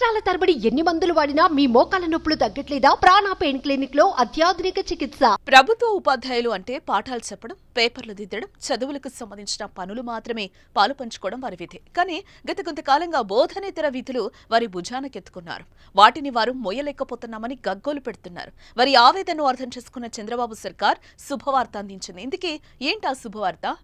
సంవత్సరాల తరబడి ఎన్ని మందులు వాడినా మీ మోకాల నొప్పులు తగ్గట్లేదా? ప్రాణ పెయిన్ క్లినిక్ లో అత్యాధునిక చికిత్స. ప్రభుత్వ ఉపాధ్యాయులు అంటే పాఠాలు చెప్పడం, పేపర్లు దిద్దడం, చదువులకు సంబంధించిన పనులు మాత్రమే పాలు పంచుకోవడం వారి విధి. కానీ గత కొంతకాలంగా బోధనేతర విధులు వారి భుజానకెత్తుకున్నారు. వాటిని వారు మోయలేకపోతున్నామని గగ్గోలు పెడుతున్నారు. వారి ఆవేదనను అర్థం చేసుకున్న చంద్రబాబు సర్కార్ శుభవార్త అందించింది. ఇందుకే ఏంటా శుభవార్త?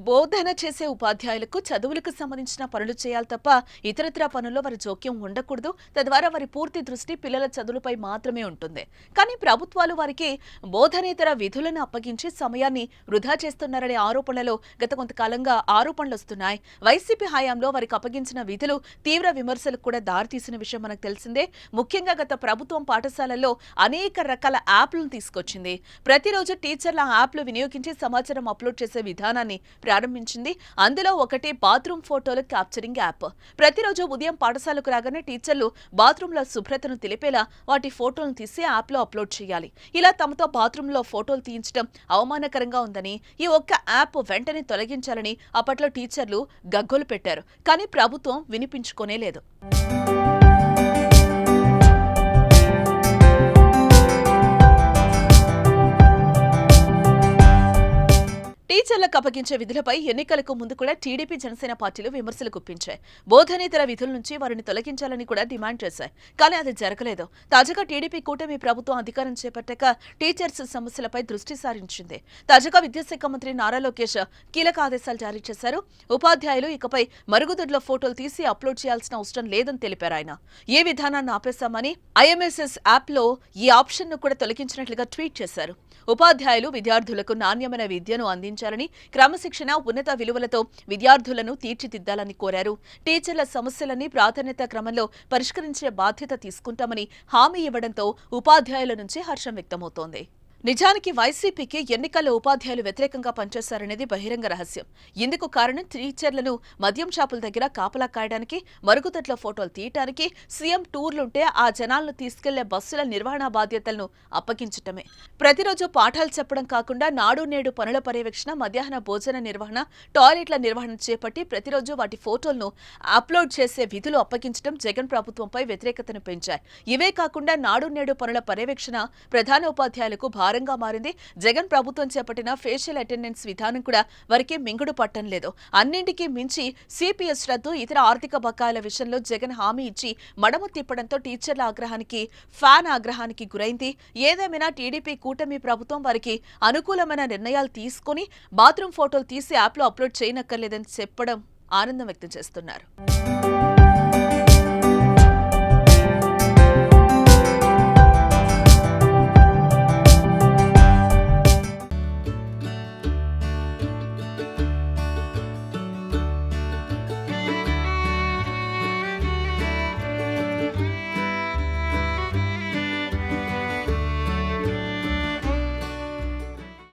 బోధన చేసే ఉపాధ్యాయులకు చదువులకు సంబంధించిన పనులు చేయాలి తప్ప ఇతరత్రా పనుల్లో వారి జోక్యం ఉండకూడదు. తద్వారా వారి పూర్తి దృష్టి పిల్లల చదువులపై మాత్రమే ఉంటుంది. కానీ ప్రభుత్వాలు వారికి బోధనేతర విధులను అప్పగించి సమయాన్ని వృధా చేస్తున్నారనే ఆరోపణలలో గత కొంతకాలంగా ఆరోపణలు వస్తున్నాయి. వైసీపీ హయాంలో వారికి అప్పగించిన విధులు తీవ్ర విమర్శలకు కూడా దారితీసిన విషయం మనకు తెలిసిందే. ముఖ్యంగా గత ప్రభుత్వం పాఠశాలల్లో అనేక రకాల యాప్లను తీసుకొచ్చింది. ప్రతిరోజు టీచర్ల యాప్లు వినియోగించి సమాచారం అప్లోడ్ చేసే విధానాన్ని ప్రారంభించింది. అందులో ఒకటి బాత్రూమ్ ఫోటోల క్యాప్చరింగ్ యాప్. ప్రతిరోజు ఉదయం పాఠశాలకు రాగానే టీచర్లు బాత్రూంల శుభ్రతను తెలిపేలా వాటి ఫోటోలను తీసి యాప్లో అప్లోడ్ చేయాలి. ఇలా తమతో బాత్రూంలో ఫోటోలు తీయించడం అవమానకరంగా ఉందని, ఈ ఒక్క యాప్ వెంటనే తొలగించాలని అప్పట్లో టీచర్లు గగ్గోలు పెట్టారు. కానీ ప్రభుత్వం వినిపించుకోనే లేదు. టీచర్లకు అప్పగించే విధులపై ఎన్నికలకు ముందు కూడా టీడీపీ, జనసేన పార్టీలు విమర్శలు గుప్పించాయి. బోధనేతర విధుల నుంచి వారిని తొలగించాలని కూడా డిమాండ్ చేశాయి. కానీ అది జరగలేదు. తాజాగా టీడీపీ కూటమి ప్రభుత్వం అధికారం చేపట్టాక టీచర్స్ సమస్యలపై దృష్టి సారించింది. తాజాగా విద్యాశాఖ మంత్రి నారా లోకేష్ కీలక ఆదేశాలు జారీ చేశారు. ఉపాధ్యాయులు ఇకపై మరుగుదొడ్ల ఫోటోలు తీసి అప్లోడ్ చేయాల్సిన అవసరం లేదని తెలిపారు ఆయన. ఈ విధానాన్ని ఆపేశామని ఐఎంఎస్ఎస్ యాప్లో ఈ ఆప్షన్ను కూడా తొలగించినట్లుగా ట్వీట్ చేశారు. ఉపాధ్యాయులు విద్యార్థులకు నాణ్యమైన విద్యను అందించాలని, క్రమశిక్షణ, ఉన్నత విలువలతో విద్యార్థులను తీర్చిదిద్దాలని కోరారు. టీచర్ల సమస్యలన్నీ ప్రాధాన్యత క్రమంలో పరిష్కరించే బాధ్యత తీసుకుంటామని హామీ ఇవ్వడంతో ఉపాధ్యాయుల నుంచి హర్షం వ్యక్తమవుతోంది. నిజానికి వైసీపీకి ఎన్నికల్లో ఉపాధ్యాయులు వ్యతిరేకంగా పనిచేశారనేది బహిరంగ రహస్యం. ఇందుకు కారణం టీచర్లను మద్యం షాపుల దగ్గర కాపలా కాయడానికి, మరుగుదొడ్ల ఫోటోలు తీయటానికి, సీఎం టూర్లుంటే ఆ జనాలను తీసుకెళ్లే బస్సుల నిర్వహణ బాధ్యతలను అప్పగించటమే. ప్రతిరోజు పాఠాలు చెప్పడం కాకుండా నాడు నేడు పనుల పర్యవేక్షణ, మధ్యాహ్న భోజన నిర్వహణ, టాయిలెట్ల నిర్వహణ చేపట్టి ప్రతిరోజు వాటి ఫోటోలను అప్లోడ్ చేసే విధులు అప్పగించడం జగన్ ప్రభుత్వంపై వ్యతిరేకతను పెంచాయి. ఇవే కాకుండా నాడు నేడు పనుల పర్యవేక్షణ ప్రధాన ఉపాధ్యాయులకు భారంగా మారింది. జగన్ ప్రభుత్వం చేపట్టిన ఫేషియల్ అటెండెన్స్ విధానం కూడా వారికి మింగుడు పట్టం లేదు. అన్నింటికీ మించి సిపిఎస్ రద్దు, ఇతర ఆర్థిక బకాయిల విషయంలో జగన్ హామీ ఇచ్చి మడమ తిప్పడంతో టీచర్ల ఆగ్రహానికి గురైంది. ఏదేమైనా టీడీపీ కూటమి ప్రభుత్వం వారికి అనుకూలమైన నిర్ణయాలు తీసుకుని బాత్రూమ్ ఫోటోలు తీసి యాప్లో అప్లోడ్ చేయనక్కర్లేదని చెప్పడం ఆనందం వ్యక్తం చేస్తున్నారు.